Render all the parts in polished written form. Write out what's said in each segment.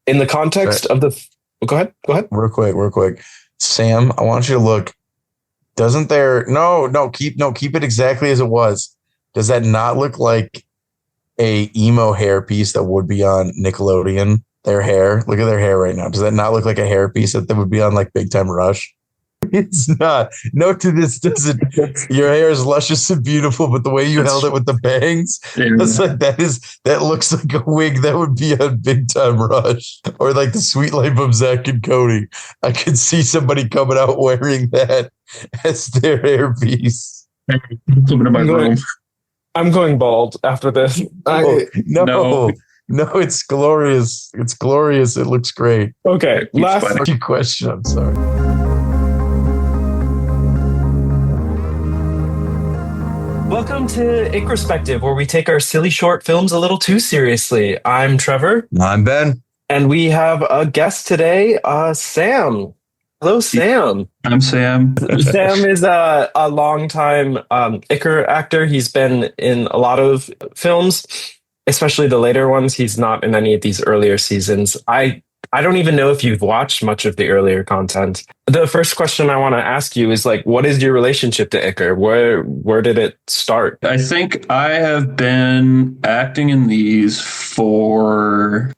in the context of the. Go ahead. Real quick. Sam, I want you to look. Doesn't there? Keep it exactly as it was. Does that not look like a emo hairpiece that would be on Nickelodeon? Their hair. Look at their hair right now. Does that not look like a hairpiece that would be on like Big Time Rush? It's not. No, to this doesn't. Your hair is luscious and beautiful, but the way you held it with the bangs, it's like that looks like a wig that would be on Big Time Rush or like the Sweet Life of Zach and Cody. I could see somebody coming out wearing that as their hairpiece. I'm going bald after this. No, it's glorious. It's glorious. It looks great. Okay, last question. I'm sorry. Welcome to Ickrospective, where we take our silly short films a little too seriously. I'm Trevor. I'm Ben. And we have a guest today, Sam. Hello, Sam. I'm Sam. Sam is a longtime Icker actor. He's been in a lot of films, especially the later ones. He's not in any of these earlier seasons. I don't even know if you've watched much of the earlier content. The first question I want to ask you is like, what is your relationship to Icker? Where did it start? I think I have been acting in these for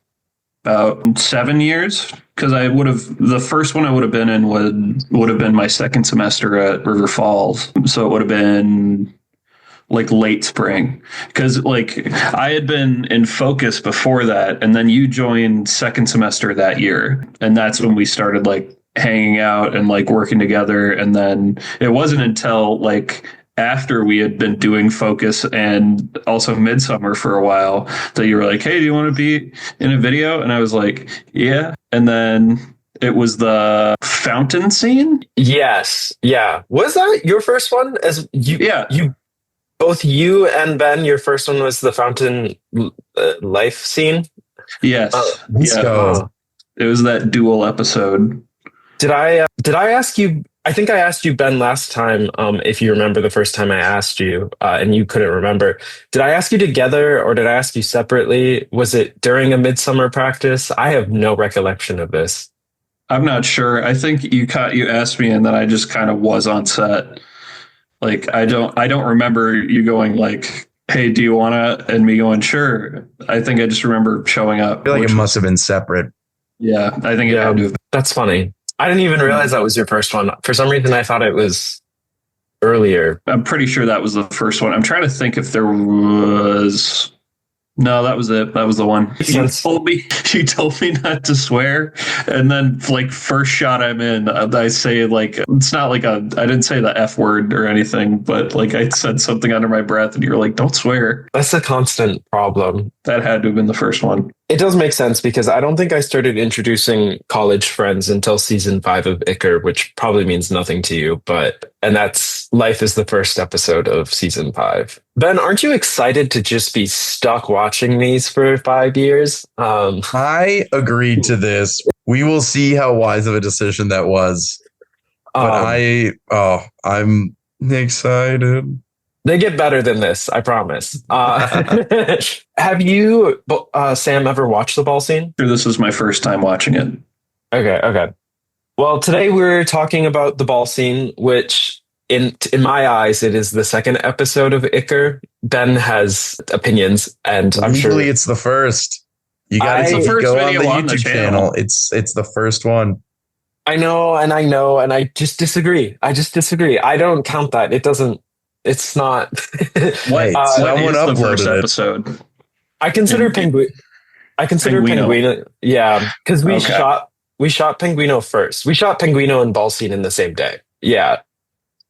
about 7 years, because the first one I would have been in would have been my second semester at River Falls. So it would have been like late spring, because like I had been in Focus before that, and then you joined second semester that year, and that's when we started like hanging out and like working together. And then it wasn't until like after we had been doing Focus and also Midsummer for a while that you were like, hey, do you want to be in a video? And I was like, yeah. And then it was the fountain scene. Yes. Yeah. Was that your first one? Both you and Ben, your first one was the fountain life scene? Yes. It was that dual episode. Did I ask you? I think I asked you, Ben, last time, if you remember the first time I asked you, and you couldn't remember. Did I ask you together or did I ask you separately? Was it during a Midsummer practice? I have no recollection of this. I'm not sure. I think you asked me and then I just kind of was on set. Like, I don't remember you going like, hey, do you want to? And me going, sure. I think I just remember showing up. I feel like it must have been separate. Yeah, I think it had to have been. That's funny. I didn't even realize that was your first one. For some reason, I thought it was earlier. I'm pretty sure that was the first one. I'm trying to think if there was... No, that was it. That was the one. She told me not to swear. And then like first shot I'm in, I say like, it's not like I didn't say the F word or anything, but like I said something under my breath and you're like, don't swear. That's a constant problem. That had to have been the first one. It does make sense because I don't think I started introducing college friends until season 5 of Icker, which probably means nothing to you, and that's Life is the first episode of season 5. Ben, aren't you excited to just be stuck watching these for 5 years? I agreed to this. We will see how wise of a decision that was. But I'm excited. They get better than this, I promise. Have you, Sam, ever watched The Ball Scene? This is my first time watching it. Okay. Well, today we're talking about The Ball Scene, which in my eyes, it is the second episode of Icker. Ben has opinions, and I'm sure usually it's the first. You got to go on the YouTube channel. It's the first one. I know, and I just disagree. I don't count that. It doesn't. It's not. Wait, someone uploaded it. Episode. I consider Pinguino. Yeah, because we shot Pinguino first. We shot Pinguino and Ball Scene in the same day. Yeah.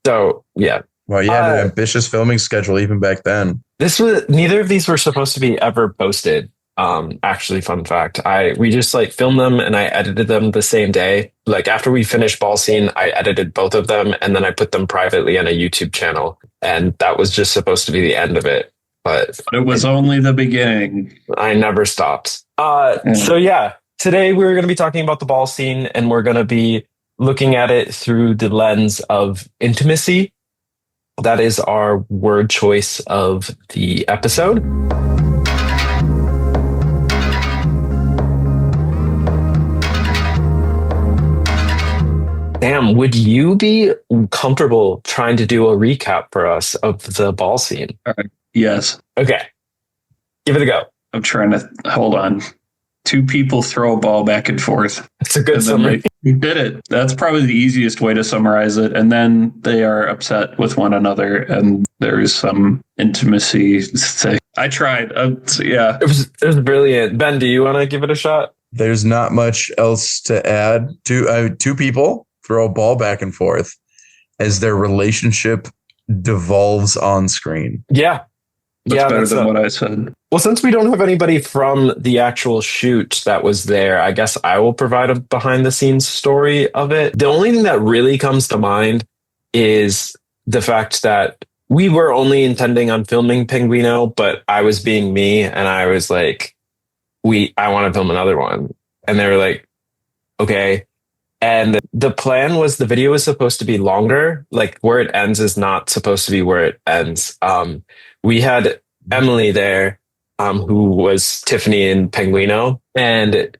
So yeah. Well, you had an ambitious filming schedule even back then. Neither of these were supposed to be ever posted. Actually, fun fact, we just like filmed them and I edited them the same day. Like after we finished Ball Scene, I edited both of them and then I put them privately on a YouTube channel, and that was just supposed to be the end of it. But it was only the beginning. I never stopped. So yeah, today we're going to be talking about The Ball Scene, and we're going to be looking at it through the lens of intimacy. That is our word choice of the episode. Damn, would you be comfortable trying to do a recap for us of the ball scene? Yes. Okay, give it a go. I'm trying to hold on. Two people throw a ball back and forth. It's a good And then summary. they did it. That's probably the easiest way to summarize it. And then they are upset with one another, and there is some intimacy thing. I tried. Yeah. It was brilliant. Ben, do you want to give it a shot? There's not much else to add. Two people throw a ball back and forth as their relationship devolves on screen. Yeah. That's better than what I said. Well, since we don't have anybody from the actual shoot that was there, I guess I will provide a behind the scenes story of it. The only thing that really comes to mind is the fact that we were only intending on filming Pinguino, but I was being me and I was like, I want to film another one. And they were like, okay. And the plan was the video was supposed to be longer. Like where it ends is not supposed to be where it ends. We had Emily there, who was Tiffany in Pinguino, and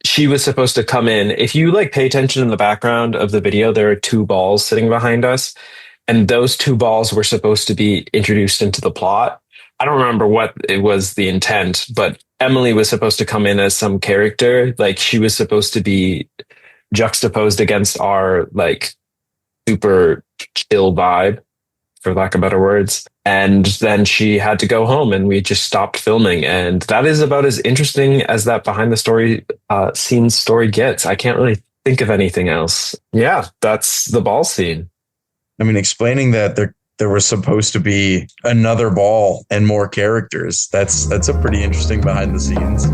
she was supposed to come in. If you like pay attention in the background of the video, there are two balls sitting behind us, and those two balls were supposed to be introduced into the plot. I don't remember what it was the intent, but Emily was supposed to come in as some character. Like she was supposed to be juxtaposed against our like super chill vibe, for lack of better words. And then she had to go home and we just stopped filming. And that is about as interesting as that behind the story scenes story gets. I can't really think of anything else. Yeah, that's the ball scene. I mean, explaining that there was supposed to be another ball and more characters. That's a pretty interesting behind the scenes.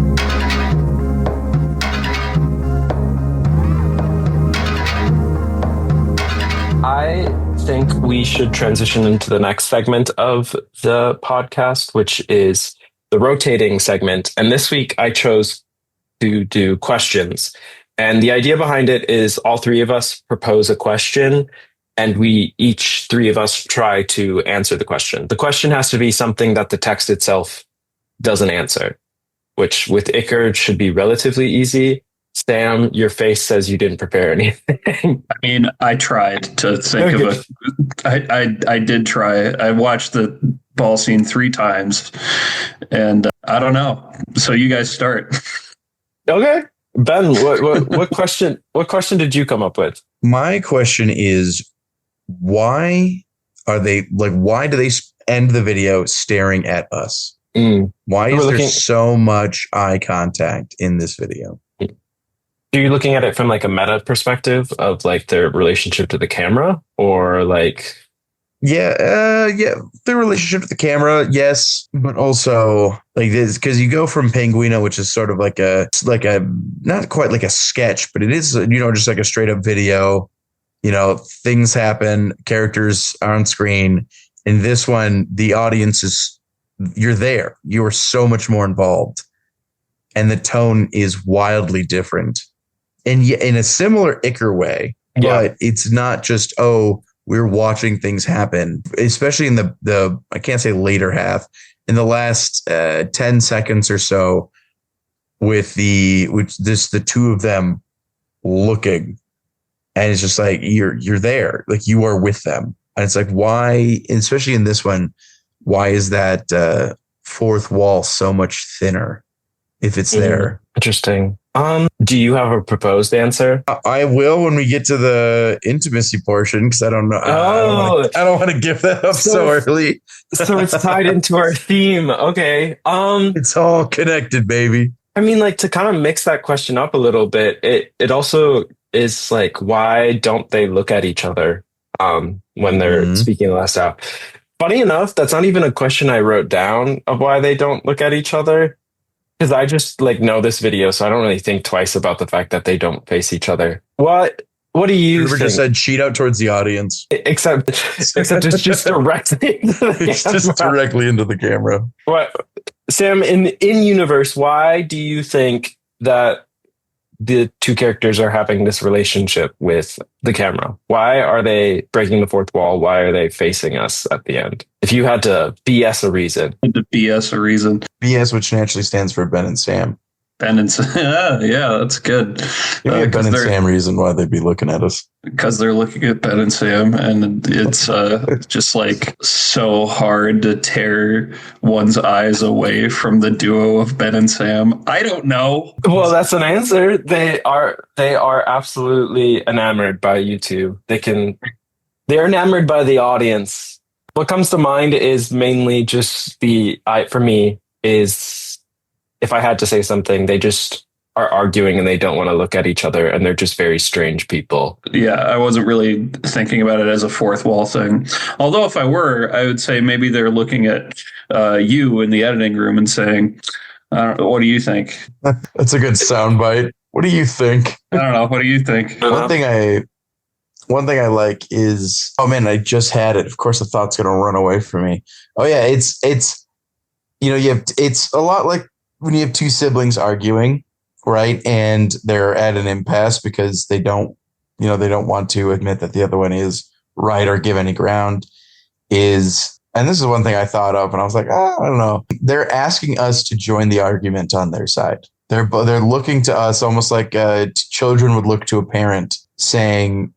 I think we should transition into the next segment of the podcast, which is the rotating segment. And this week I chose to do questions. And the idea behind it is all three of us propose a question and three of us try to answer the question. The question has to be something that the text itself doesn't answer, which with Iker should be relatively easy. Sam, your face says you didn't prepare anything. I mean, I tried to think of I did try. I watched the ball scene 3 times, and I don't know. So you guys start. Okay, Ben, what question? What question did you come up with? My question is, why do they end the video staring at us? Why is there so much eye contact in this video? Are you looking at it from like a meta perspective of like their relationship to the camera, or like? Yeah, their relationship to the camera, yes, but also like this because you go from Pinguino, which is sort of like a not quite like a sketch, but it is just like a straight up video. Things happen, characters are on screen. In this one, the audience you're there, you are so much more involved, and the tone is wildly different. And in a similar Iker way, but it's not just, we're watching things happen, especially in the I can't say later half, in the last 10 seconds or so with the two of them looking, and it's just like, you're there, like you are with them. And it's like, why, especially in this one, why is that fourth wall so much thinner if it's there? Interesting. Do you have a proposed answer? I will when we get to the intimacy portion, because I don't know. I don't want to give that up so early. So it's tied into our theme. Okay. It's all connected, baby. I mean, like, to kind of mix that question up a little bit, it also is like, why don't they look at each other when they're speaking the last out? Funny enough, that's not even a question I wrote down of why they don't look at each other. Because I just like know this video, so I don't really think twice about the fact that they don't face each other. What do you think? Just said cheat out towards the audience. Except it's just directly into the it's just directly into the camera. What, Sam, in universe, why do you think that the two characters are having this relationship with the camera? Why are they breaking the fourth wall? Why are they facing us at the end? If you had to BS a reason. To BS a reason. BS, which naturally stands for Ben and Sam. Ben and Sam. Yeah, that's good. Give me a Ben and they're Sam reason why they'd be looking at us. because they're looking at Ben and Sam, and it's just like so hard to tear one's eyes away from the duo of Ben and Sam. I don't know. Well, that's an answer. They are absolutely enamored by YouTube. They're enamored by the audience. What comes to mind is mainly just for me is if I had to say something, they just are arguing and they don't want to look at each other and they're just very strange people. Yeah, I wasn't really thinking about it as a fourth wall thing. Although if I were, I would say maybe they're looking at you in the editing room and saying, I don't know, what do you think? That's a good soundbite. What do you think? I don't know. What do you think? One thing I like is, oh man, I just had it. Of course, the thought's gonna run away from me. Oh yeah, it's it's a lot like when you have two siblings arguing, right? And they're at an impasse because they don't want to admit that the other one is right or give any ground. And this is one thing I thought of, and I was like, I don't know. They're asking us to join the argument on their side. They're looking to us almost like children would look to a parent, saying,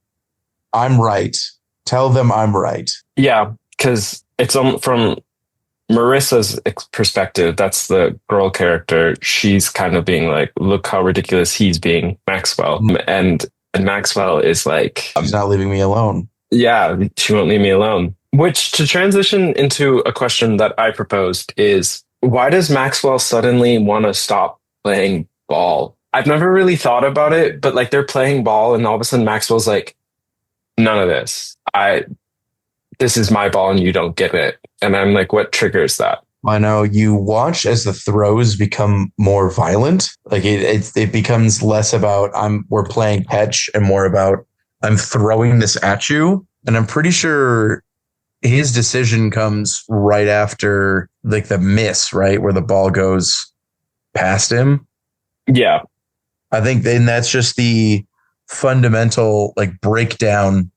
"I'm right. Tell them I'm right." Yeah, because it's from Marissa's perspective. That's the girl character. She's kind of being like, "Look how ridiculous he's being, Maxwell," and Maxwell is like, She's not leaving me alone. "Yeah, she won't leave me alone." Which, to transition into a question that I proposed, is why does Maxwell suddenly want to stop playing ball? I've never really thought about it, but like they're playing ball and all of a sudden Maxwell's like, none of this. This is my ball and you don't get it. And I'm like, what triggers that? I know you watch as the throws become more violent. Like it becomes less about we're playing catch and more about I'm throwing this at you. And I'm pretty sure his decision comes right after like the miss, right? Where the ball goes past him. Yeah. I think then that's just the fundamental like breakdown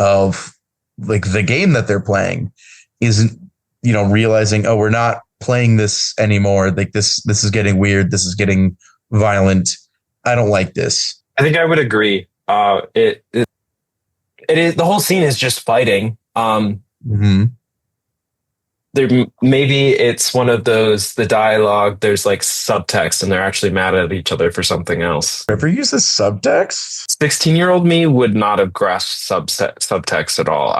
of like the game that they're playing isn't, realizing, oh, we're not playing this anymore. Like this is getting weird. This is getting violent. I don't like this. I think I would agree. It is, the whole scene is just fighting. Mm-hmm. Maybe it's one of those, the dialogue, there's like subtext and they're actually mad at each other for something else. Ever use this subtext? 16-year-old me would not have grasped subtext at all.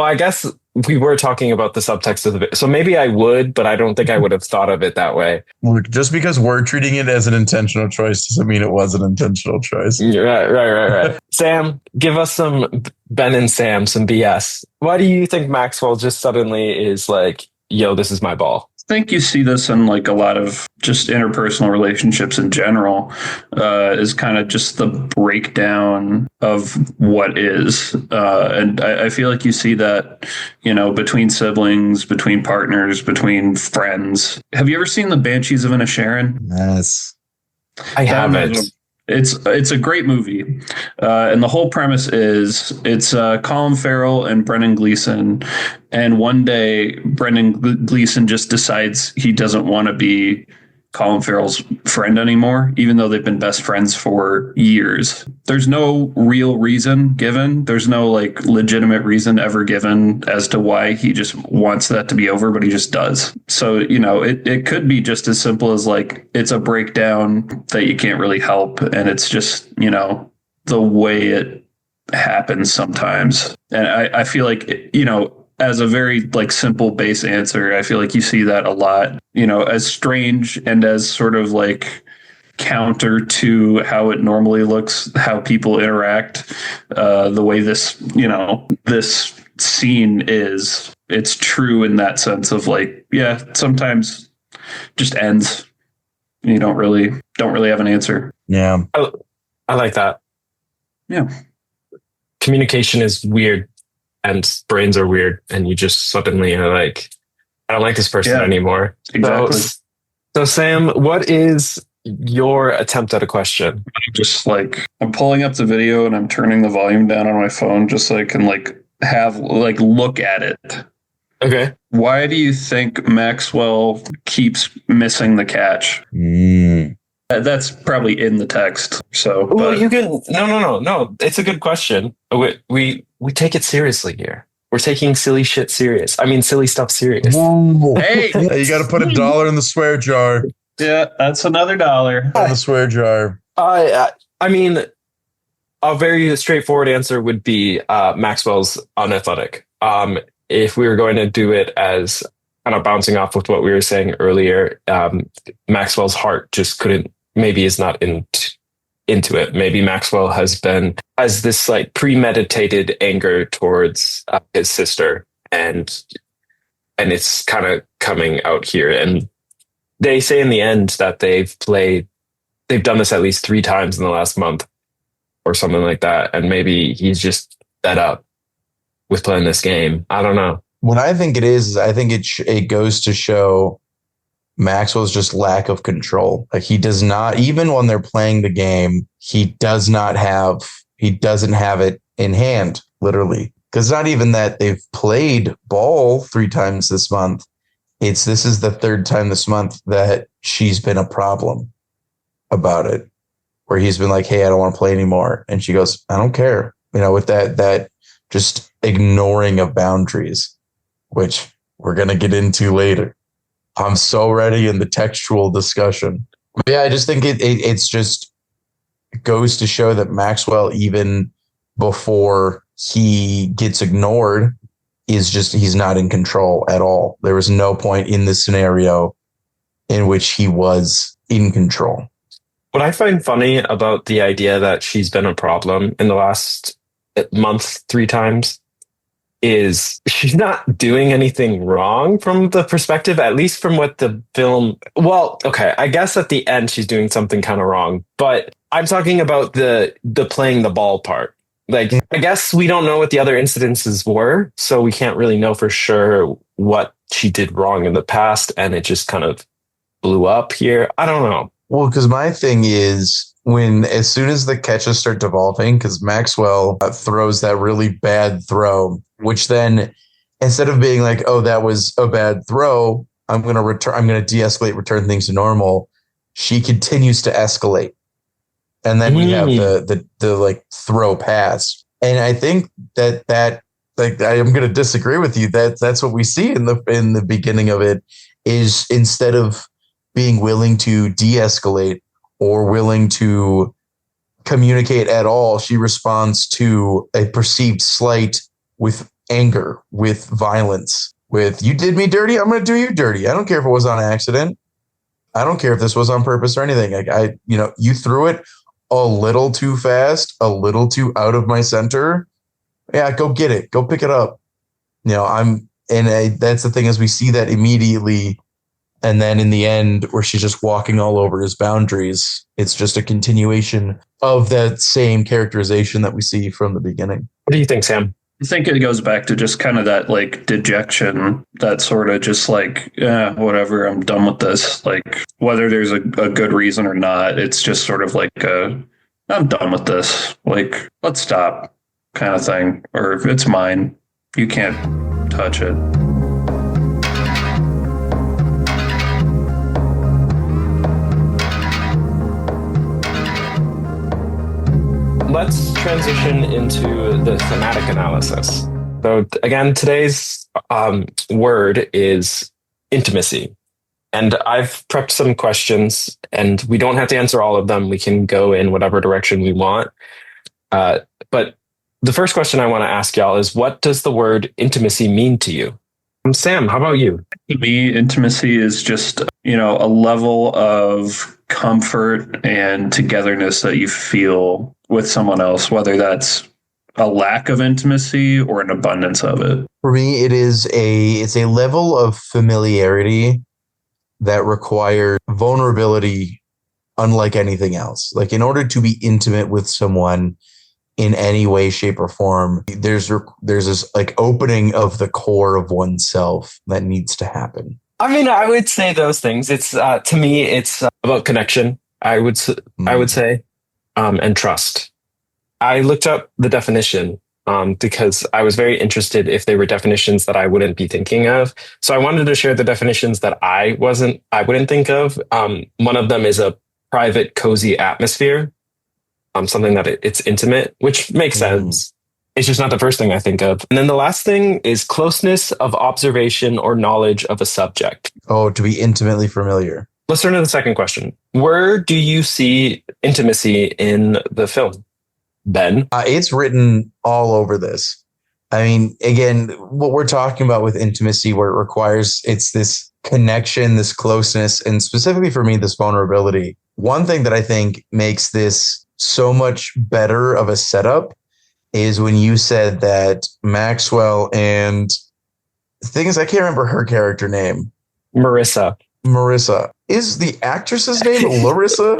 I guess we were talking about the subtext of the so maybe I would, but I don't think I would have thought of it that way. Look, just because we're treating it as an intentional choice doesn't mean it was an intentional choice. Right. Sam, give us some Ben and Sam, some BS. Why do you think Maxwell just suddenly is like, yo, this is my ball? I think you see this in like a lot of just interpersonal relationships in general, is kind of just the breakdown of what is. And I feel like you see that, between siblings, between partners, between friends. Have you ever seen The Banshees of Inisherin? Yes. I haven't. It's a great movie, and the whole premise is it's Colin Farrell and Brendan Gleeson, and one day Brendan Gleeson just decides he doesn't want to be Colin Farrell's friend anymore, even though they've been best friends for years. There's no real reason given. There's no like legitimate reason ever given as to why he just wants that to be over, but he just does. So, it could be just as simple as like, it's a breakdown that you can't really help. And it's just, the way it happens sometimes. And I feel like, as a very like simple base answer, I feel like you see that a lot, as strange and as sort of like counter to how it normally looks, how people interact, the way this, this scene is, it's true in that sense of like, yeah, sometimes just ends. You don't really have an answer. Yeah. I like that. Yeah. Communication is weird. And brains are weird, and you just suddenly are like, I don't like this person anymore. Exactly. So, Sam, what is your attempt at a question? Just like, I'm pulling up the video and I'm turning the volume down on my phone just so I can look at it. Okay. Why do you think Maxwell keeps missing the catch? That's probably in the text. So, Well, but you can no. It's a good question. We take it seriously here. We're taking silly shit serious. I mean, silly stuff serious. Whoa. hey, You got to put $1 in the swear jar. yeah, that's another $1. In the swear jar. I mean, a very straightforward answer would be Maxwell's unathletic. If we were going to do it as kind of bouncing off with what we were saying earlier, Maxwell's heart just couldn't, maybe is not into it. Maybe Maxwell has this like premeditated anger towards his sister, and it's kind of coming out here. And they say in the end that they've done this at least 3 times in the last month or something like that. And maybe he's just fed up with playing this game. I don't know. What I think it is I think it goes to show Maxwell's just lack of control. Like he does not, even when they're playing the game, he doesn't have it in hand, literally. Because it's not even that they've played ball 3 times this month. This is the 3rd time this month that she's been a problem about it, where he's been like, hey, I don't want to play anymore. And she goes, I don't care. With that just ignoring of boundaries, which we're going to get into later. I'm so ready in the textual discussion. But yeah, I just think it goes to show that Maxwell, even before he gets ignored, he's not in control at all. There was no point in this scenario in which he was in control. What I find funny about the idea that she's been a problem in the last month 3 times is she's not doing anything wrong from the perspective, at least from what the film. Well, okay, I guess at the end she's doing something kind of wrong, but I'm talking about the playing the ball part. Like, I guess we don't know what the other incidences were, so we can't really know for sure what she did wrong in the past, and it just kind of blew up here. I don't know. Well, because my thing is, as soon as the catches start devolving, because Maxwell throws that really bad throw, which then instead of being like, oh, that was a bad throw, I'm going to de-escalate, return things to normal. She continues to escalate. And then we have the like throw pass. And I think that like, I am going to disagree with you. That's what we see in the beginning of it, is instead of being willing to de-escalate or willing to communicate at all, she responds to a perceived slight with anger, with violence, with, you did me dirty, I'm going to do you dirty. I don't care if it was on accident. I don't care if this was on purpose or anything. Like you threw it a little too fast, a little too out of my center. Yeah, go get it. Go pick it up. That's the thing, is we see that immediately. And then in the end, where she's just walking all over his boundaries, it's just a continuation of that same characterization that we see from the beginning. What do you think, Sam? I think it goes back to just kind of that like dejection, that sort of just like, whatever, I'm done with this. Like, whether there's a good reason or not, it's just sort of like I'm done with this. Like, let's stop kind of thing. Or if it's mine, you can't touch it. Let's transition into the thematic analysis. So again, today's word is intimacy. And I've prepped some questions, and we don't have to answer all of them. We can go in whatever direction we want. But the first question I want to ask y'all is, what does the word intimacy mean to you? Sam, how about you? To me, intimacy is just, a level of comfort and togetherness that you feel with someone else, whether that's a lack of intimacy or an abundance of it. For me, it's a level of familiarity that requires vulnerability unlike anything else. Like, in order to be intimate with someone in any way, shape, or form, there's this like opening of the core of oneself that needs to happen. I mean, I would say those things. It's to me, it's about connection. I would say, and trust. I looked up the definition because I was very interested if they were definitions that I wouldn't be thinking of. So I wanted to share the definitions that I wouldn't think of. One of them is a private, cozy atmosphere. Something that it's intimate, which makes sense. It's just not the first thing I think of. And then the last thing is closeness of observation or knowledge of a subject. Oh, to be intimately familiar. Let's turn to the second question. Where do you see intimacy in the film, Ben? It's written all over this. I mean, again, what we're talking about with intimacy, where it requires, it's this connection, this closeness, and specifically for me, this vulnerability. One thing that I think makes this so much better of a setup is when you said that Maxwell and the thing is, I can't remember her character name. Marissa. Is the actress's name Larissa?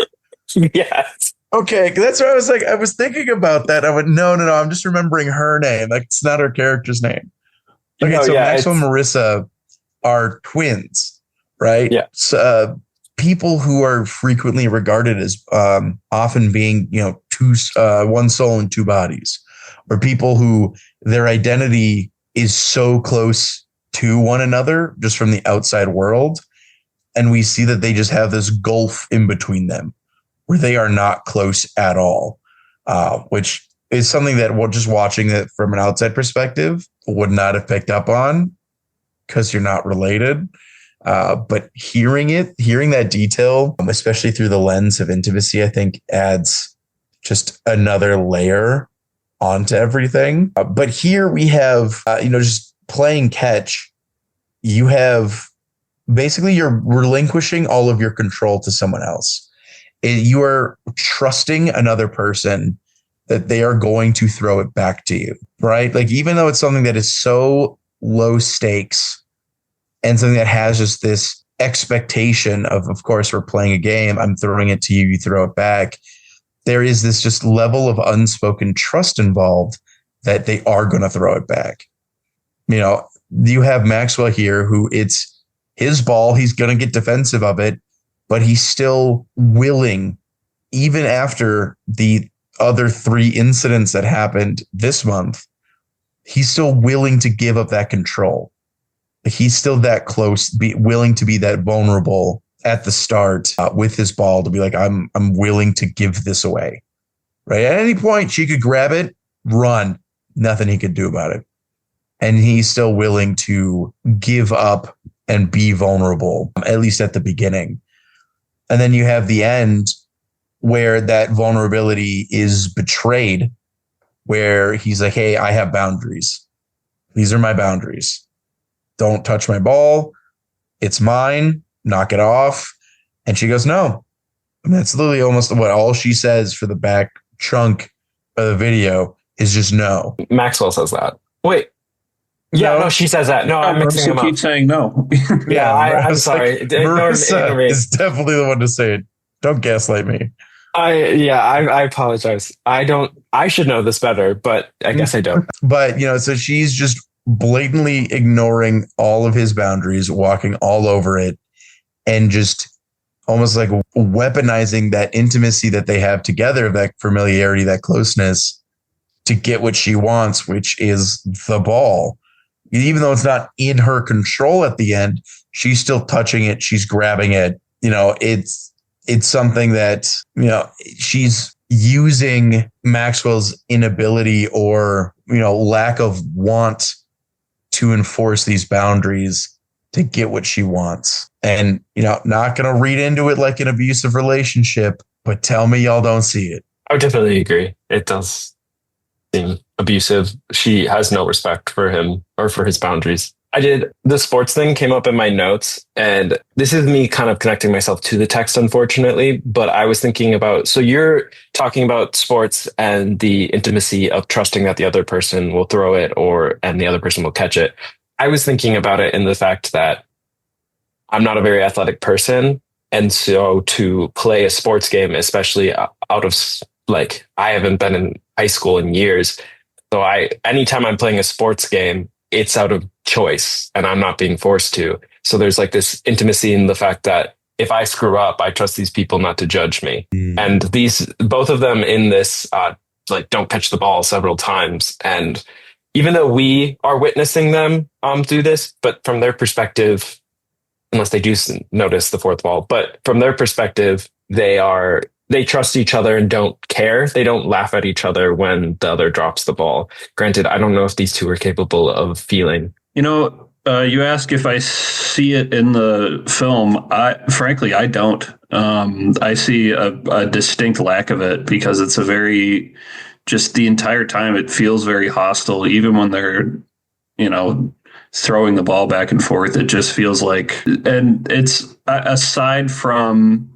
Yes. Okay, that's what I was like. I was thinking about that. I went, no. I'm just remembering her name. That's not her character's name. Okay, No, so yeah, Maxwell and Marissa are twins, right? Yeah. So, people who are frequently regarded as often being, one soul and two bodies, or people who their identity is so close to one another just from the outside world. And we see that they just have this gulf in between them where they are not close at all, which is something that just watching it from an outside perspective would not have picked up on because you're not related. But hearing that detail, especially through the lens of intimacy, I think adds just another layer onto everything. But here we have, just playing catch. You have basically you're relinquishing all of your control to someone else. You are trusting another person that they are going to throw it back to you, right? Like, even though it's something that is so low stakes and something that has just this expectation of course, we're playing a game. I'm throwing it to you. You throw it back. There is this just level of unspoken trust involved that they are going to throw it back. You have Maxwell here who it's his ball. He's going to get defensive of it, but he's still willing, even after the other 3 incidents that happened this month, he's still willing to give up that control. He's still that close, willing to be that vulnerable at the start with his ball to be like, I'm willing to give this away. Right. At any point, she could grab it, run, nothing he could do about it. And he's still willing to give up and be vulnerable, at least at the beginning. And then you have the end where that vulnerability is betrayed, where he's like, hey, I have boundaries. These are my boundaries. Don't touch my ball. It's mine. Knock it off. And she goes, no. I mean, that's literally almost what all she says for the back chunk of the video is just no. Maxwell says that. Wait. Yeah, no, she says that. No, I'm mixing them up. Keeps saying no. Yeah, I'm sorry. Marissa is definitely the one to say it. Don't gaslight me. I apologize. I should know this better, but I guess I don't. But, so she's just blatantly ignoring all of his boundaries, walking all over it, and just almost like weaponizing that intimacy that they have together, that familiarity, that closeness, to get what she wants, which is the ball. Even though it's not in her control at the end, she's still touching it. She's grabbing it. It's something that, she's using Maxwell's inability or, lack of want to enforce these boundaries to get what she wants. And, not going to read into it like an abusive relationship, but tell me y'all don't see it. I would definitely agree. It does seem abusive. She has no respect for him or for his boundaries. The sports thing came up in my notes, and this is me kind of connecting myself to the text, unfortunately, but I was thinking about, so you're talking about sports and the intimacy of trusting that the other person will throw it and the other person will catch it. I was thinking about it in the fact that I'm not a very athletic person. And so to play a sports game, especially out of I haven't been in high school in years. So anytime I'm playing a sports game, it's out of choice and I'm not being forced to. So there's this intimacy in the fact that if I screw up, I trust these people not to judge me. And both of them in this, don't catch the ball several times. And even though we are witnessing them do this, but from their perspective, unless they do notice the fourth wall, but from their perspective, they trust each other and don't care. They don't laugh at each other when the other drops the ball. Granted, I don't know if these two are capable of feeling. You ask if I see it in the film. Frankly, I don't. I see a distinct lack of it because it's just the entire time it feels very hostile, even when they're, throwing the ball back and forth. It just feels like, and it's aside from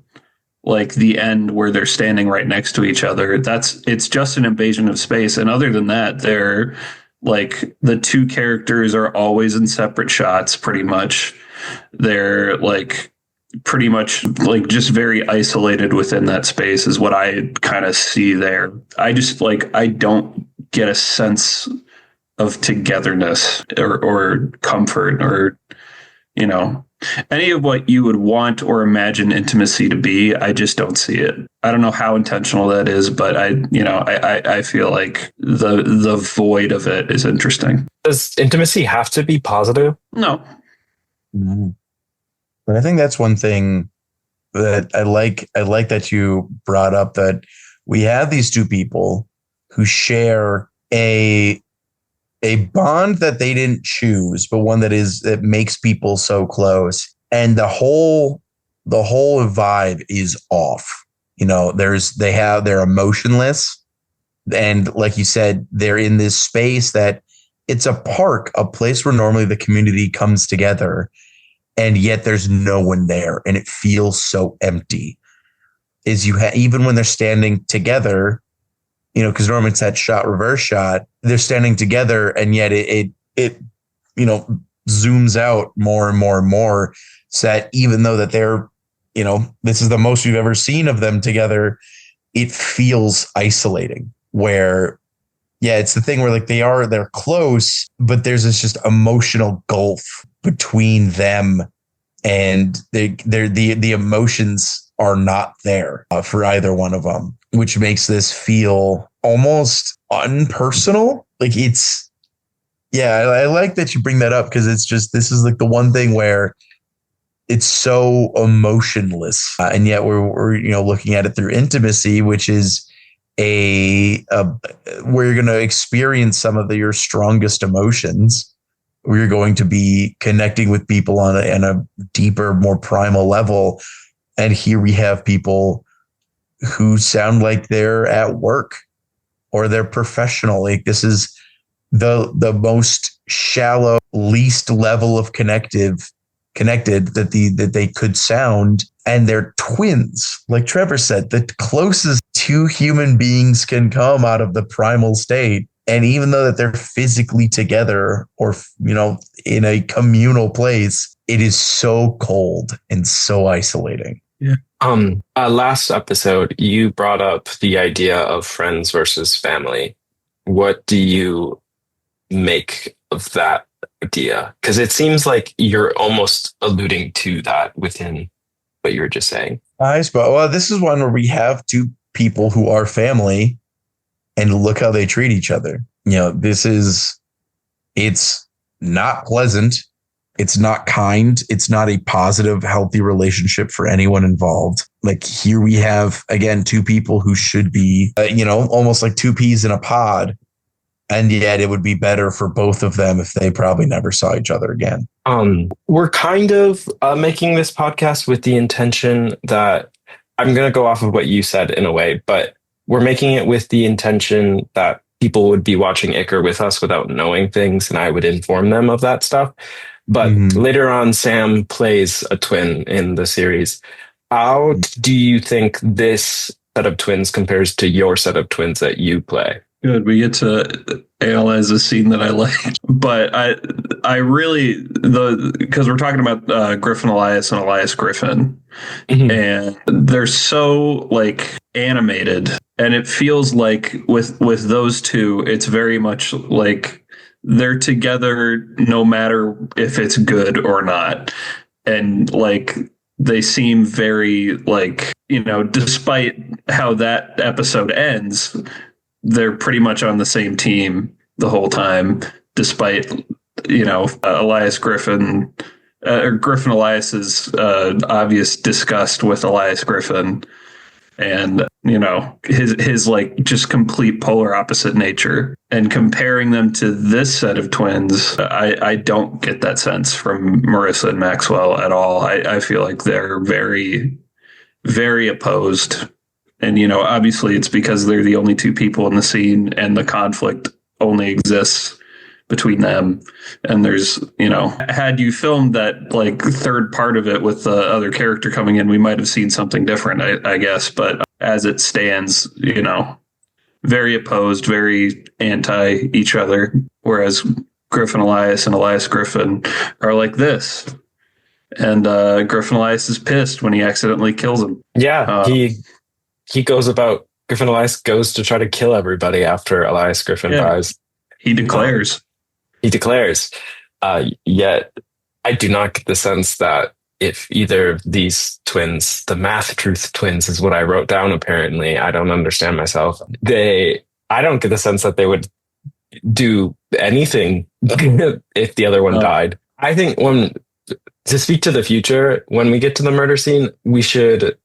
like the end where they're standing right next to each other, it's just an invasion of space. And other than that, they're like the two characters are always in separate shots pretty much. They're like pretty much like just very isolated within that space is what I kind of see there. I don't get a sense of togetherness or comfort or, any of what you would want or imagine intimacy to be. I just don't see it. I don't know how intentional that is, but I feel like the void of it is interesting. Does intimacy have to be positive? No. Mm-hmm. But I think that's one thing that I like that you brought up, that we have these two people who share a bond that they didn't choose, but one that makes people so close. And the whole vibe is off. They're emotionless. And like you said, they're in this space that it's a park, a place where normally the community comes together. And yet there's no one there. And it feels so empty. Even when they're standing together, because normally it's that reverse shot, they're standing together, and yet it zooms out more and more and more, so that even though that they're, this is the most we've ever seen of them together, it feels isolating. Where, yeah, it's the thing where like they're close, but there's this just emotional gulf between them, and the emotions are not there for either one of them, which makes this feel almost unpersonal. Like I like that you bring that up, because this is like the one thing where it's so emotionless, and yet we're looking at it through intimacy, which is where you're going to experience some of your strongest emotions, where you're going to be connecting with people on a deeper, more primal level. And here we have people who sound like they're at work or they're professional. Like, this is the most shallow, least level of connected that they could sound. And they're twins. Like Trevor said, the closest two human beings can come out of the primal state. And even though that they're physically together or, in a communal place, it is so cold and so isolating. Yeah. Last episode, you brought up the idea of friends versus family. What do you make of that idea? Because it seems like you're almost alluding to that within what you were just saying. Well, this is one where we have two people who are family, and look how they treat each other. It's not pleasant. It's not kind. It's not a positive, healthy relationship for anyone involved. Like, here we have, again, two people who should be, almost like two peas in a pod. And yet it would be better for both of them if they probably never saw each other again. We're kind of making this podcast with the intention that, I'm going to go off of what you said in a way, but we're making it with the intention that people would be watching Icar with us without knowing things, and I would inform them of that stuff. But later on, Sam plays a twin in the series. How do you think this set of twins compares to your set of twins that you play? Good. We get to analyze a scene that I like, but I really, because we're talking about Griffin Elias and Elias Griffin, and they're so like animated, and it feels like with those two, it's very much like they're together no matter if it's good or not. And like, they seem very like, despite how that episode ends, they're pretty much on the same team the whole time, despite, Elias Griffin or Griffin Elias's obvious disgust with Elias Griffin, and his like just complete polar opposite nature, and comparing them to this set of twins, I don't get that sense from Marissa and Maxwell at all. I feel like they're very, very opposed. And, obviously it's because they're the only two people in the scene and the conflict only exists between them. And there's, had you filmed that like third part of it with the other character coming in, we might have seen something different, I guess. But as it stands, very opposed, very anti each other. Whereas Griffin Elias and Elias Griffin are like this. And Griffin Elias is pissed when he accidentally kills him. Yeah, Griffin Elias goes to try to kill everybody after Elias Griffin dies. He declares. Yet I do not get the sense that if either of these twins, the Math Truth twins is what I wrote down, apparently, I don't understand myself. I don't get the sense that they would do anything if the other one died. I think to speak to the future, when we get to the murder scene, we should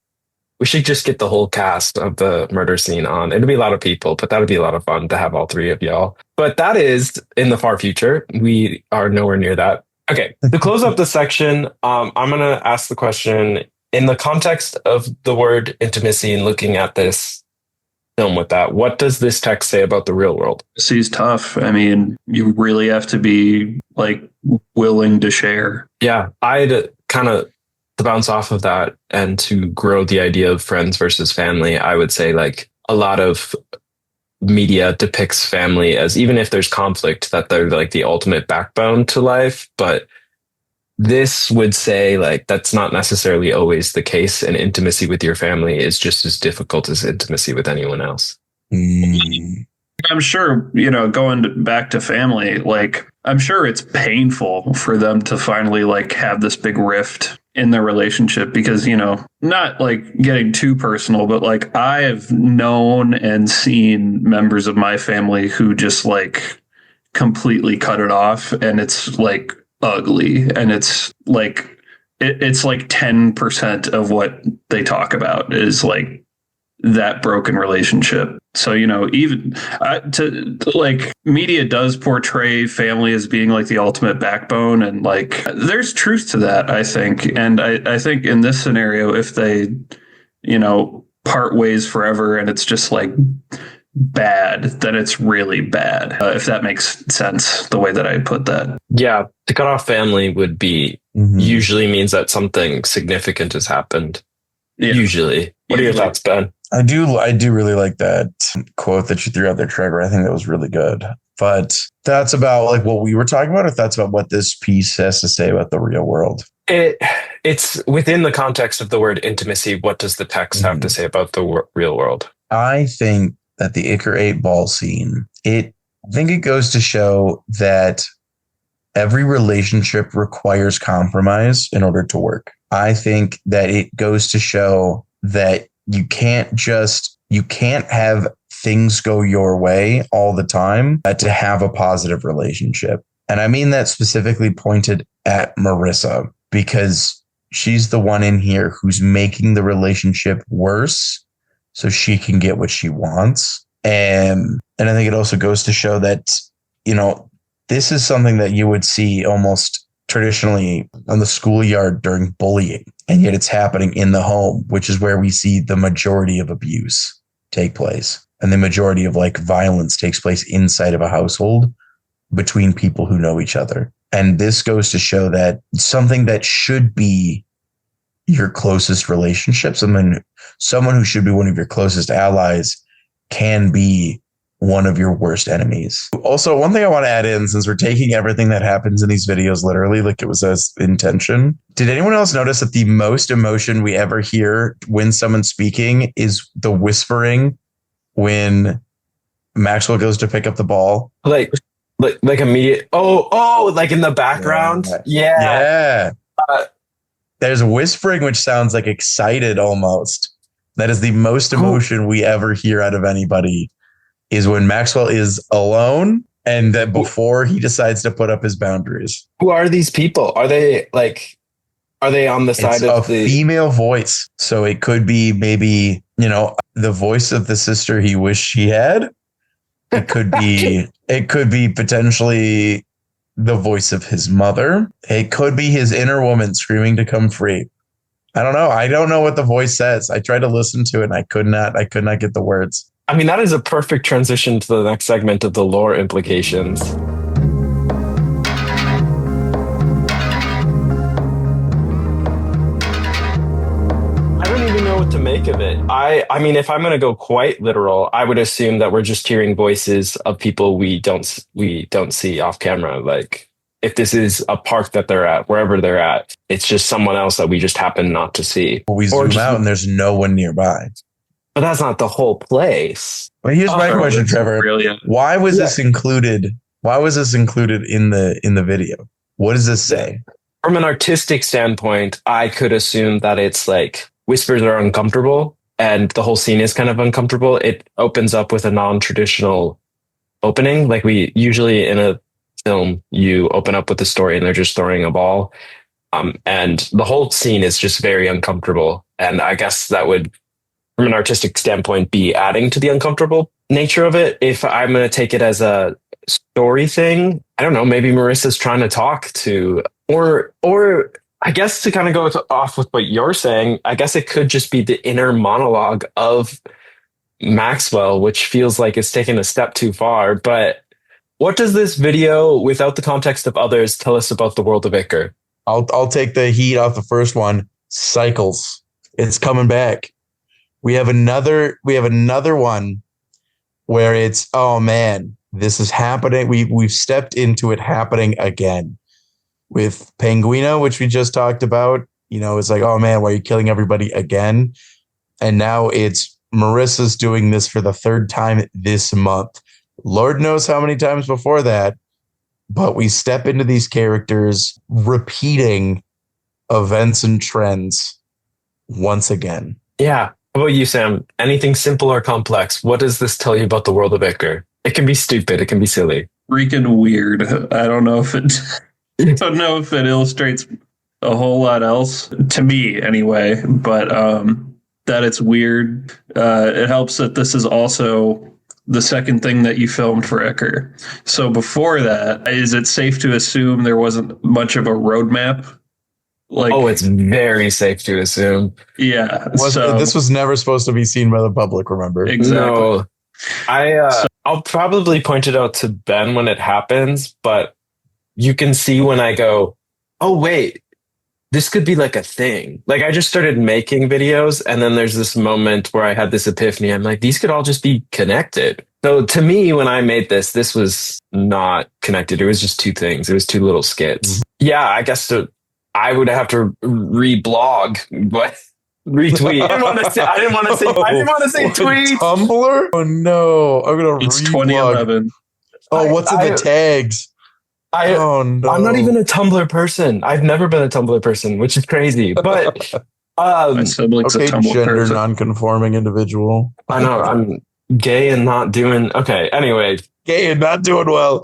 just get the whole cast of the murder scene on. It'll be a lot of people, but that'll be a lot of fun to have all three of y'all. But that is in the far future. We are nowhere near that. Okay, to close up this section, I'm going to ask the question in the context of the word intimacy and looking at this film with that. What does this text say about the real world? Intimacy's tough. I mean, you really have to be like willing to share. Yeah, I'd kind of to bounce off of that and to grow the idea of friends versus family. I would say like a lot of media depicts family as, even if there's conflict, that they're like the ultimate backbone to life. But this would say like that's not necessarily always the case, and intimacy with your family is just as difficult as intimacy with anyone else. I'm sure, going back to family, like I'm sure it's painful for them to finally like have this big rift in their relationship, because, not like getting too personal, but like I have known and seen members of my family who just like completely cut it off, and it's like ugly, and it's like it's like 10% of what they talk about is like that broken relationship. So, even like media does portray family as being like the ultimate backbone. And like, there's truth to that, I think. And I think in this scenario, if they, part ways forever and it's just like bad, then it's really bad. If that makes sense, the way that I put that. Yeah. To cut off family would be usually means that something significant has happened. Yeah. Usually. What are your thoughts, Ben? I do really like that quote that you threw out there, Trevor. I think that was really good. But that's about like what we were talking about, if that's about what this piece has to say about the real world. It's within the context of the word intimacy. What does the text have to say about the real world? I think that the Icar 8 ball scene, I think it goes to show that every relationship requires compromise in order to work. I think that it goes to show that you can't have things go your way all the time to have a positive relationship. And I mean that specifically pointed at Marissa, because she's the one in here who's making the relationship worse so she can get what she wants. And I think it also goes to show that, this is something that you would see almost traditionally on the schoolyard during bullying. And yet it's happening in the home, which is where we see the majority of abuse take place. And the majority of like violence takes place inside of a household between people who know each other. And this goes to show that something that should be your closest relationship, someone who should be one of your closest allies, can be one of your worst enemies. Also, one thing I want to add in, since we're taking everything that happens in these videos literally like it was as intention. Did anyone else notice that the most emotion we ever hear when someone's speaking is the whispering when Maxwell goes to pick up the ball? Like immediate. Oh, like in the background. Yeah. There's whispering, which sounds like excited almost. That is the most emotion we ever hear out of anybody, is when Maxwell is alone And that before he decides to put up his boundaries. Who are these people? Are they on the side It's a of the female voice. So it could be maybe, the voice of the sister he wished he had. It could be potentially the voice of his mother. It could be his inner woman screaming to come free. I don't know. I don't know what the voice says. I tried to listen to it and I could not get the words. I mean, that is a perfect transition to the next segment of the lore implications. I don't even know what to make of it. I mean, if I'm going to go quite literal, I would assume that we're just hearing voices of people we don't see off camera. Like, if this is a park that they're at, wherever they're at, it's just someone else that we just happen not to see. But we zoom out and there's no one nearby. But that's not the whole place. But here's my question, Trevor. Brilliant. Why was this included? Why was this included in the video? What does this say? From an artistic standpoint, I could assume that it's like whispers are uncomfortable and the whole scene is kind of uncomfortable. It opens up with a non-traditional opening. Like we usually in a film, you open up with the story and they're just throwing a ball. And the whole scene is just very uncomfortable. And I guess that would, from an artistic standpoint, be adding to the uncomfortable nature of it. If I'm going to take it as a story thing, I don't know, maybe Marissa's trying to talk to, or I guess to kind of go off with what you're saying, I guess it could just be the inner monologue of Maxwell, which feels like it's taken a step too far. But what does this video, without the context of others, tell us about the world of Iker? I'll take the heat off the first one. Cycles. It's coming back. We have another one where it's, oh man, this is happening. We've stepped into it happening again with Penguino, which we just talked about. It's like, oh man, why are you killing everybody again? And now it's Marissa's doing this for the third time this month. Lord knows how many times before that. But we step into these characters repeating events and trends once again. Yeah. How about you, Sam? Anything simple or complex? What does this tell you about the world of Iker? It can be stupid. It can be silly. Freaking weird. I don't know if it illustrates a whole lot else to me anyway, but that it's weird. It helps that this is also the second thing that you filmed for Iker. So before that, is it safe to assume there wasn't much of a roadmap? It's very safe to assume. Yeah. This was never supposed to be seen by the public, remember? Exactly. No. I'll probably point it out to Ben when it happens, but you can see when I go, oh, wait, this could be like a thing. Like I just started making videos and then there's this moment where I had this epiphany. I'm like, these could all just be connected. So to me, when I made this was not connected. It was just two things. It was two little skits. Mm-hmm. Yeah, I guess I would have to reblog, but retweet. I didn't want to say tweet. Tumblr? Oh no. I'm going to It's 2011. Oh, what's in the tags? Oh no. I'm not even a Tumblr person. I've never been a Tumblr person, which is crazy. But my sibling's a Tumblr gender person. non-conforming individual. I know. I'm gay and not doing okay. Anyway. Gay and not doing well.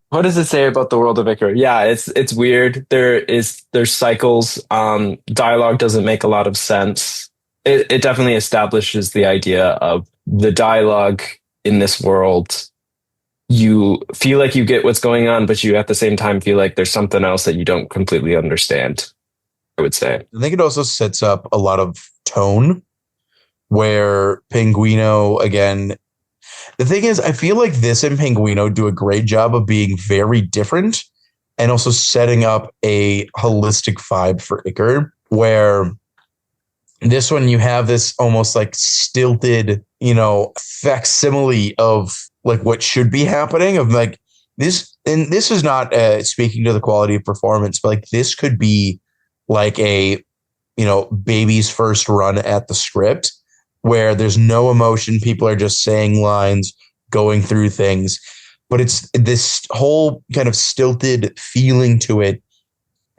What does it say about the world of Iker? Yeah, it's weird. There's cycles. Dialogue doesn't make a lot of sense. It definitely establishes the idea of the dialogue in this world. You feel like you get what's going on, but you at the same time feel like there's something else that you don't completely understand, I would say. I think it also sets up a lot of tone where Penguino, again, the thing is, I feel like this and Penguino do a great job of being very different and also setting up a holistic vibe for Iker, where this one you have this almost like stilted, facsimile of like what should be happening of like this. And this is not speaking to the quality of performance, but like this could be like a, baby's first run at the script where there's no emotion. People are just saying lines, going through things, but it's this whole kind of stilted feeling to it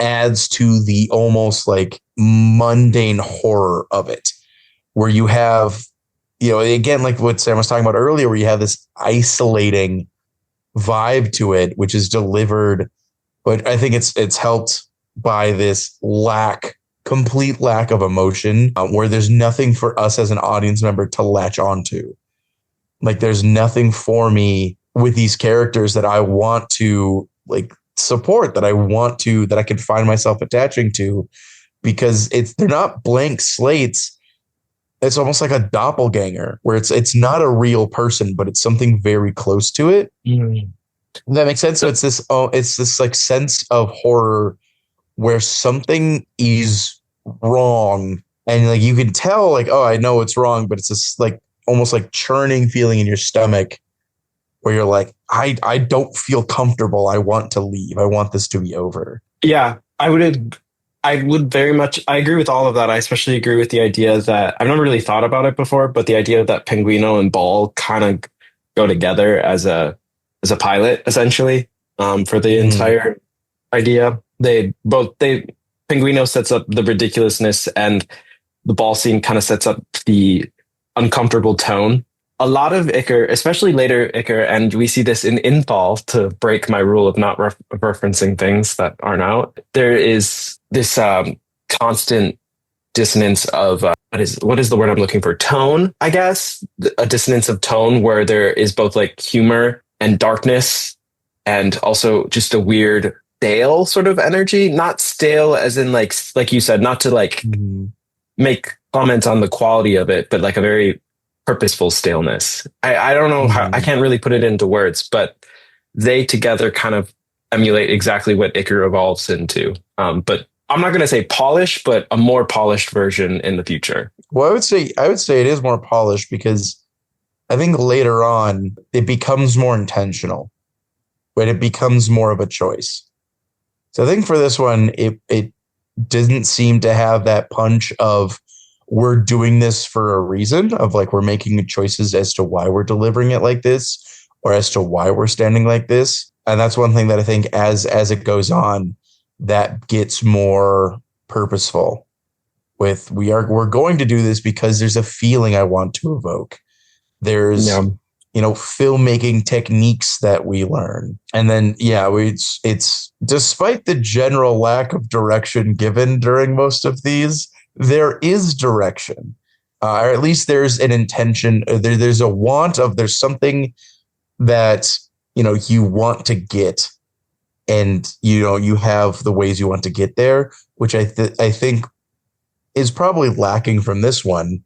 adds to the almost like mundane horror of it, where you have, again, like what Sam was talking about earlier, where you have this isolating vibe to it, which is delivered. But I think it's helped by this complete lack of emotion, where there's nothing for us as an audience member to latch onto. Like there's nothing for me with these characters that I want to like support, that I can find myself attaching to, because they're not blank slates. It's almost like a doppelganger where it's not a real person, but it's something very close to it. Mm. Does that make sense? So it's this like sense of horror where something is wrong, and like you can tell, like, oh, I know it's wrong, but it's this like almost like churning feeling in your stomach where you're like, I don't feel comfortable. I want to leave. I want this to be over. Yeah, I would very much, I agree with all of that. I especially agree with the idea that I've never really thought about it before, but the idea that Pinguino and Ball kind of go together as a pilot, essentially, for the entire idea. Pinguino sets up the ridiculousness, and the Ball scene kind of sets up the uncomfortable tone. A lot of Icar, especially later Icar, and we see this in Infall, to break my rule of not referencing things that aren't out. There is this constant dissonance of what is the word I'm looking for? Tone, I guess. A dissonance of tone where there is both like humor and darkness, and also just a weird stale sort of energy. Not stale as in like you said, not to like make comments on the quality of it, but like a very purposeful staleness. I don't know how, I can't really put it into words, but they together kind of emulate exactly what Icar evolves into. But I'm not going to say polished, but a more polished version in the future. Well, I would say it is more polished, because I think later on it becomes more intentional, but it becomes more of a choice. So I think for this one, it didn't seem to have that punch of, we're doing this for a reason, of like, we're making choices as to why we're delivering it like this, or as to why we're standing like this. And that's one thing that I think as it goes on, that gets more purposeful with, we're going to do this because there's a feeling I want to evoke. There's, filmmaking techniques that we learn. And then, it's despite the general lack of direction given during most of these, there is direction, or at least there's an intention. There's a want of, there's something that, you want to get, and, you have the ways you want to get there, which I think is probably lacking from this one,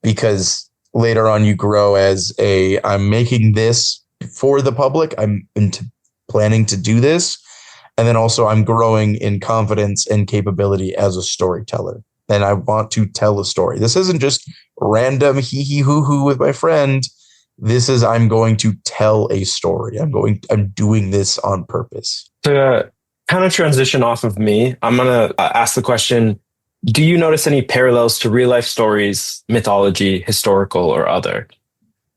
because later on you grow as I'm making this for the public. I'm planning to do this. And then also I'm growing in confidence and capability as a storyteller. And I want to tell a story. This isn't just random hee hoo hoo with my friend. This is, I'm going to tell a story. I'm doing this on purpose. To kind of transition off of me, I'm going to ask the question, do you notice any parallels to real life stories, mythology, historical or other?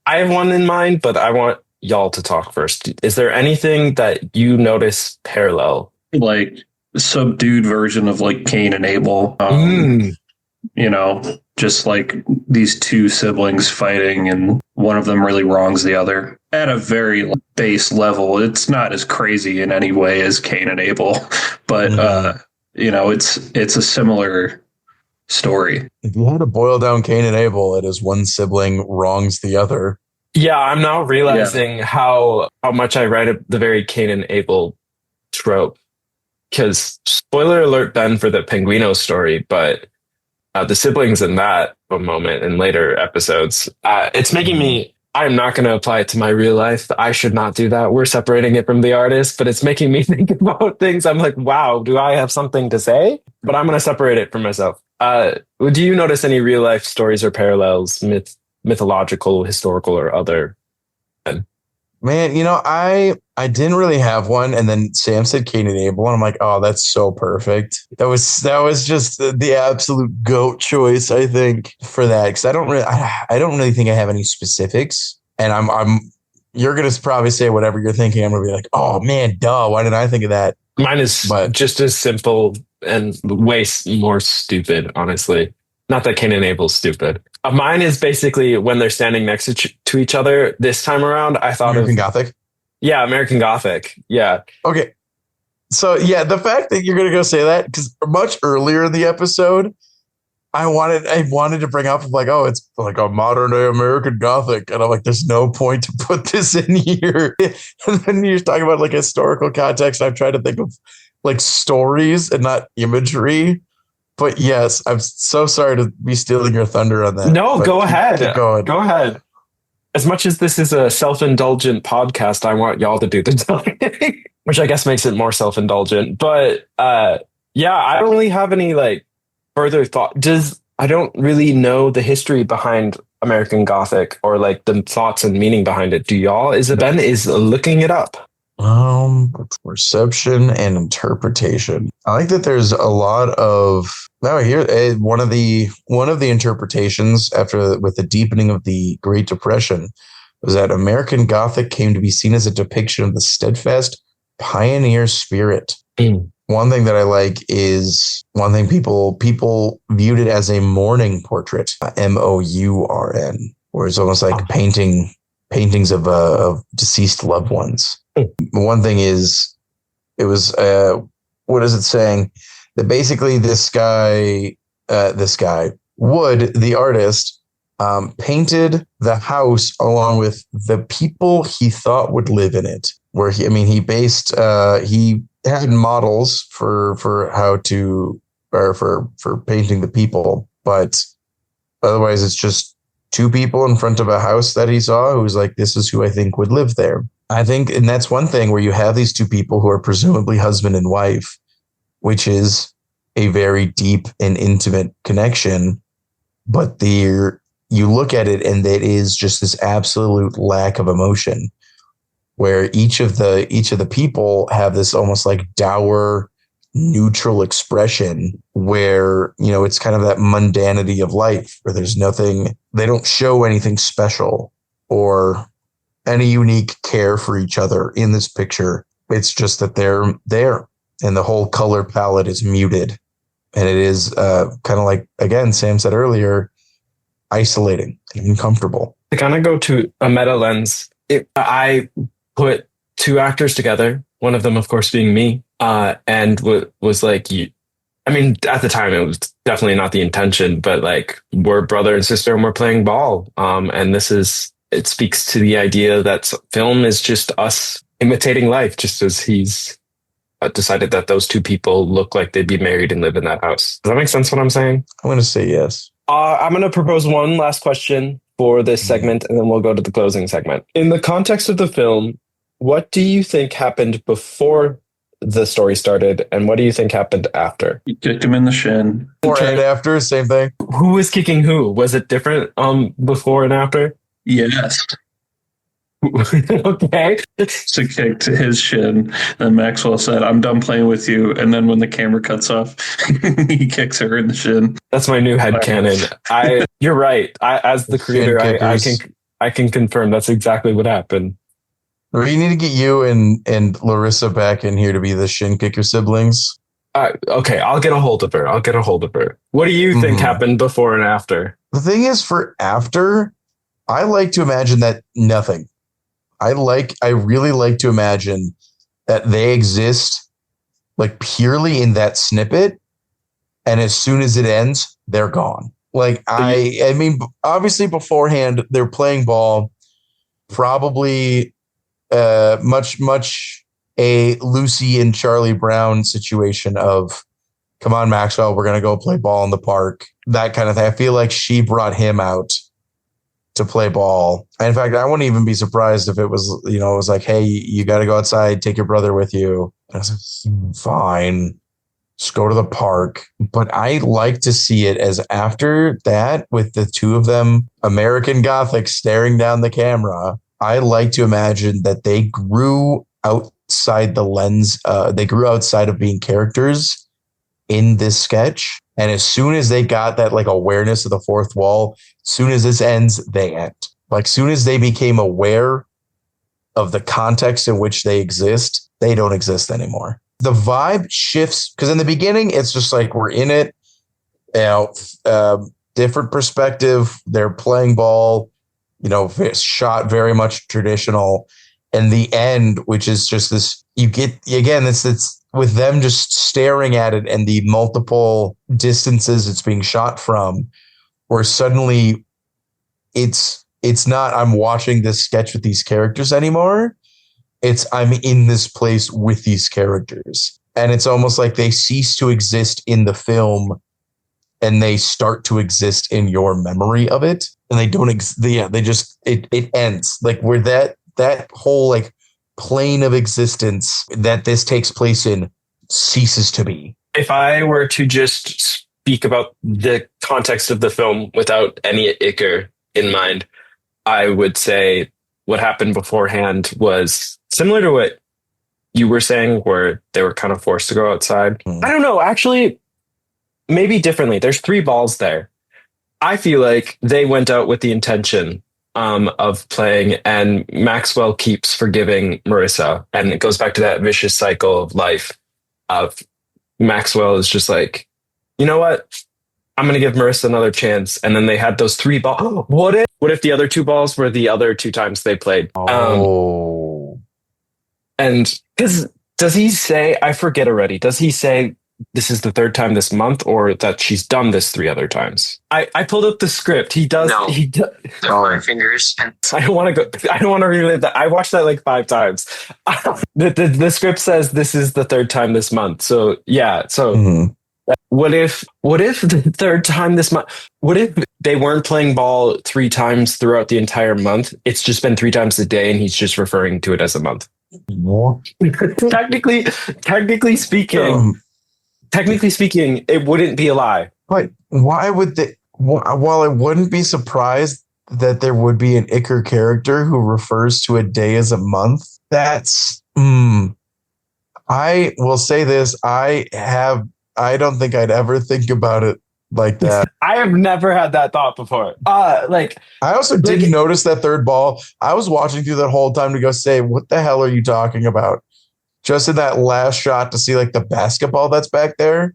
I have one in mind, but I want y'all to talk first. Is there anything that you notice parallel? Like subdued version of like Cain and Abel. Just like these two siblings fighting, and one of them really wrongs the other at a very base level. It's not as crazy in any way as Cain and Abel, but it's a similar story. If you had to boil down Cain and Abel, it is one sibling wrongs the other. Yeah, I'm now realizing how much I write the very Cain and Abel trope. Because spoiler alert, Ben, for the Pinguino story, but the siblings in that moment in later episodes, it's making me, I'm not going to apply it to my real life. I should not do that. We're separating it from the artist, but it's making me think about things. I'm like, wow, do I have something to say? But I'm going to separate it from myself. Do you notice any real life stories or parallels, mythological, historical, or other? Man, I didn't really have one, and then Sam said Cain and Abel, and I'm like, oh, that's so perfect. That was just the absolute GOAT choice, I think, for that, because I don't really think I have any specifics, and you're gonna probably say whatever you're thinking. I'm gonna be like, oh man, duh, why didn't I think of that? Mine is just as simple and way more stupid, honestly. Not that Cain and Abel's stupid. Mine is basically when they're standing next to each other. This time around, I thought American Gothic. Yeah, American Gothic. Yeah. Okay. So yeah, the fact that you're gonna go say that, because much earlier in the episode, I wanted to bring up like, oh, it's like a modern day American Gothic, and I'm like, there's no point to put this in here. And then you're talking about like historical context. I'm trying to think of like stories and not imagery. But yes, I'm so sorry to be stealing your thunder on that. No, But go ahead. keep going. Go ahead. As much as this is a self-indulgent podcast, I want y'all to do the talking, which I guess makes it more self-indulgent. But yeah, I don't really have any like further thought. I don't really know the history behind American Gothic or like the thoughts and meaning behind it. Do y'all? Ben is looking it up. Perception and interpretation. I like that there's a lot of now here one of the interpretations with the deepening of the Great Depression was that American Gothic came to be seen as a depiction of the steadfast pioneer spirit. One thing that I like is people viewed it as a mourning portrait, MOURN, where it's almost like paintings of deceased loved ones. One thing is, it was what is it saying? That basically this guy Wood, the artist, painted the house along with the people he thought would live in it. Where he had models for how to or for painting the people, but otherwise it's just two people in front of a house that he saw who's like, this is who I think would live there. I think, and that's one thing where you have these two people who are presumably husband and wife, which is a very deep and intimate connection, but you look at it and it is just this absolute lack of emotion, where each of the people have this almost like dour, neutral expression where, it's kind of that mundanity of life where there's nothing, they don't show anything special or any unique care for each other in this picture. It's just that they're there and the whole color palette is muted. And it is kind of like, again, Sam said earlier, isolating and uncomfortable. To kind of go to a meta lens, I put two actors together, one of them, of course, being me, and was like, I mean, at the time, it was definitely not the intention, but like, we're brother and sister and we're playing ball. And it speaks to the idea that film is just us imitating life, just as he's decided that those two people look like they'd be married and live in that house. Does that make sense what I'm saying? I'm going to say yes. I'm going to propose one last question for this segment, and then we'll go to the closing segment. In the context of the film, what do you think happened before the story started, and what do you think happened after? You kicked him in the shin. Before and after, same thing. Who was kicking who? Was it different before and after? Yes. Okay. So kicked his shin. Then Maxwell said, I'm done playing with you. And then when the camera cuts off, he kicks her in the shin. That's my new headcanon. You're right. As the creator, I can confirm that's exactly what happened. We need to get you and Larissa back in here to be the shin kicker siblings. Okay, I'll get a hold of her. What do you think happened before and after? The thing is, for after, I like to imagine that nothing. I really like to imagine that they exist like purely in that snippet, and as soon as it ends, they're gone. Like I mean, obviously beforehand they're playing ball, probably much a Lucy and Charlie Brown situation of, come on, Maxwell, we're gonna go play ball in the park, that kind of thing. I feel like she brought him out to play ball. In fact, I wouldn't even be surprised if it was, it was like, hey, you got to go outside, take your brother with you. And I was like, fine, just go to the park. But I like to see it as after that, with the two of them, American Gothic, staring down the camera. I like to imagine that they grew outside the lens. They grew outside of being characters in this sketch. And as soon as they got that like awareness of the fourth wall, as soon as this ends, they end. Like soon as they became aware of the context in which they exist, they don't exist anymore. The vibe shifts because in the beginning, it's just like we're in it, different perspective. They're playing ball, shot very much traditional. and the end, which is just this, you get, again, it's with them just staring at it and the multiple distances it's being shot from, where suddenly it's not I'm watching this sketch with these characters anymore. It's I'm in this place with these characters. And it's almost like they cease to exist in the film and they start to exist in your memory of it. And they don't, they just, it ends. Like where that whole like plane of existence that this takes place in ceases to be. If I were to just speak about the context of the film without any Iker in mind, I would say what happened beforehand was similar to what you were saying, where they were kind of forced to go outside. I don't know, actually, maybe differently. There's 3 balls there. I feel like they went out with the intention of playing, and Maxwell keeps forgiving Marissa. And it goes back to that vicious cycle of life of Maxwell is just like, you know what? I'm going to give Marissa another chance. And then they had those 3 balls. What if the other 2 balls were the other 2 times they played? And because does he say, I forget already, does he say this is the 3rd time this month, or that she's done this 3 other times? I pulled up the script. He does. No. He does. My fingers. I don't want to go. I don't want to relive that. I watched that like 5 times. The script says this is the 3rd time this month. So yeah. So what if the 3rd time this month? What if they weren't playing ball 3 times throughout the entire month? It's just been 3 times a day, and he's just referring to it as a month. Technically speaking, it wouldn't be a lie. But why would they? While I wouldn't be surprised that there would be an Iker character who refers to a day as a month, that's. I will say this: I don't think I'd ever think about it like that. I have never had that thought before. I also didn't notice that 3rd ball. I was watching through that whole time to go say, what the hell are you talking about? Just in that last shot to see like the basketball that's back there.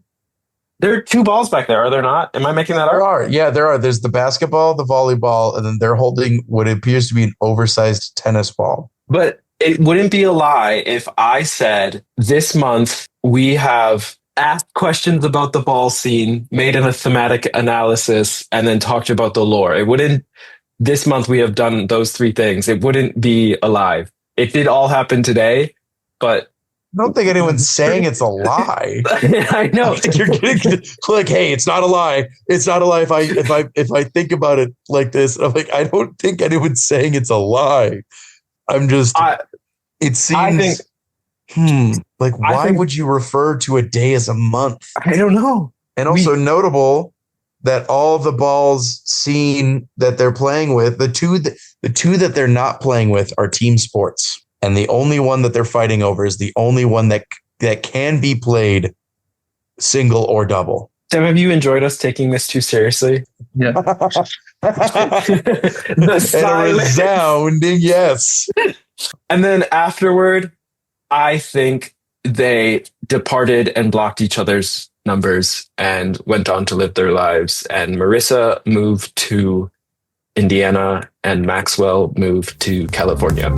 There are 2 balls back there, are there not? Am I making that up? There are. Yeah, there are. There's the basketball, the volleyball, and then they're holding what appears to be an oversized tennis ball. But it wouldn't be a lie if I said this month we have asked questions about the ball scene, made a thematic analysis, and then talked about the lore. It wouldn't, this month we have done those 3 things. It wouldn't be a lie. It did all happen today, but I don't think anyone's saying it's a lie. I know. I think you're getting like, hey, it's not a lie. It's not a lie if I think about it like this. I'm like, I don't think anyone's saying it's a lie. I'm just it seems why would you refer to a day as a month? I don't know. And also notable that all the balls seen that they're playing with, the two that they're not playing with are team sports. And the only one that they're fighting over is the only one that can be played single or double. Sam, have you enjoyed us taking this too seriously? Yeah. The and a resounding yes. And then afterward, I think they departed and blocked each other's numbers and went on to live their lives. And Marissa moved to Indiana and Maxwell moved to California.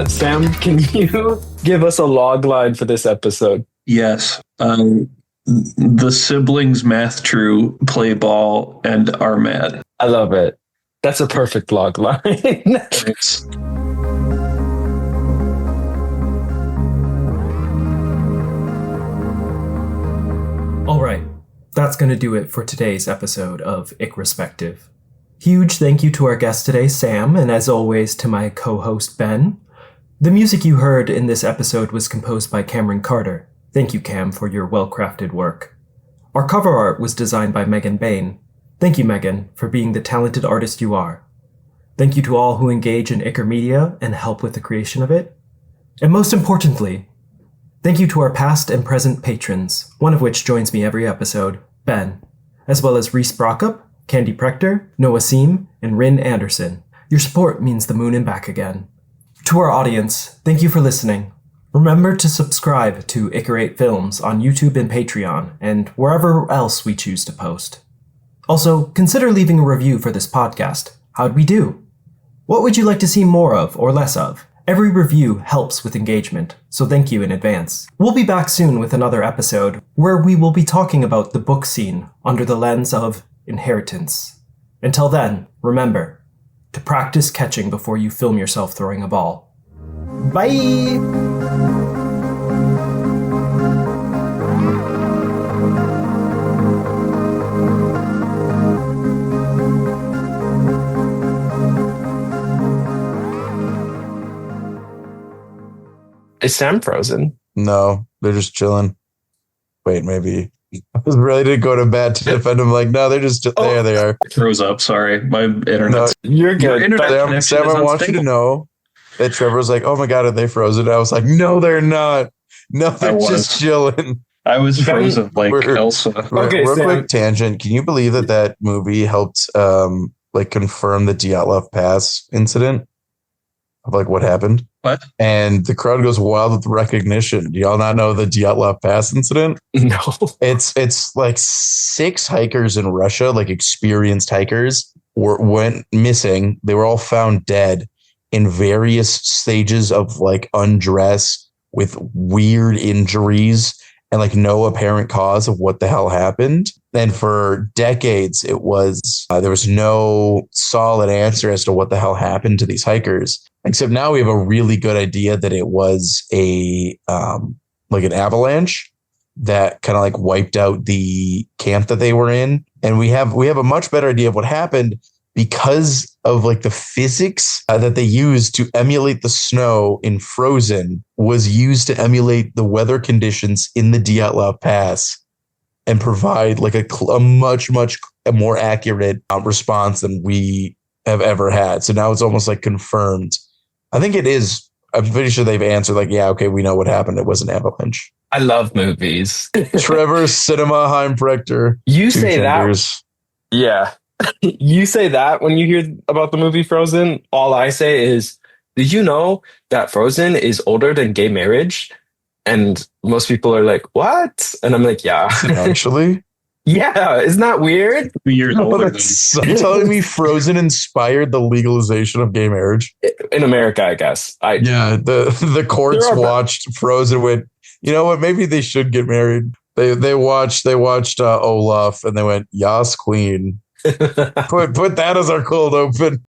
Sam, can you give us a log line for this episode? Yes. The siblings math true play ball and are mad. I love it. That's a perfect log line. Thanks. All right, that's going to do it for today's episode of Ickrospective. Huge thank you to our guest today, Sam, and as always to my co-host, Ben. The music you heard in this episode was composed by Cameron Carter. Thank you, Cam, for your well-crafted work. Our cover art was designed by Megan Bain. Thank you, Megan, for being the talented artist you are. Thank you to all who engage in Icker Media and help with the creation of it. And most importantly, thank you to our past and present patrons, one of which joins me every episode, Ben, as well as Reese Brockup, Candy Prector, Noah Seam, and Rin Anderson. Your support means the moon and back again. To our audience, thank you for listening. Remember to subscribe to Icarate Films on YouTube and Patreon, and wherever else we choose to post. Also, consider leaving a review for this podcast. How'd we do? What would you like to see more of or less of? Every review helps with engagement, so thank you in advance. We'll be back soon with another episode where we will be talking about the book scene under the lens of inheritance. Until then, remember to practice catching before you film yourself throwing a ball. Bye! Is Sam frozen? No, they're just chilling. Wait, maybe. I was ready to go to bat to defend them. Like, no, they're just there. They are. It froze up. Sorry, my internet. You're Your good. internet Sam, connection Sam, is I want you to unstable. know that Trevor's like, oh my God, are they frozen? I was like, no, they're not. No, they're was. just chilling. I was Ben, frozen like we're- Elsa. Okay, Real Sam. quick tangent. Can you believe that movie helped like confirm the Dyatlov Pass incident of like what happened? What? And the crowd goes wild with recognition. Do y'all not know the Dyatlov Pass incident? No. It's like 6 hikers in Russia, like experienced hikers, went missing. They were all found dead in various stages of like undress with weird injuries and like no apparent cause of what the hell happened. And for decades, it was there was no solid answer as to what the hell happened to these hikers. Except now we have a really good idea that it was a like an avalanche that kind of like wiped out the camp that they were in. And we have a much better idea of what happened because of like the physics that they used to emulate the snow in Frozen was used to emulate the weather conditions in the Dyatlov Pass and provide like a much more accurate response than we have ever had. So now it's almost like confirmed. I think it is. I'm pretty sure they've answered like, yeah, okay, we know what happened. It was an avalanche. I love movies. Trevor Cinema Heimbrechter. You 2 say genders. that. Yeah. You say that when you hear about the movie Frozen. All I say is, did you know that Frozen is older than gay marriage? And most people are like, what? And I'm like, yeah. Actually, Yeah. Isn't that weird? 2 years no, older than you're telling me Frozen inspired the legalization of gay marriage? In America, I guess. Yeah, the courts There are- watched Frozen. Went, you know what? Maybe they should get married. They watched Olaf and they went, Yas Queen. Put that as our cold open.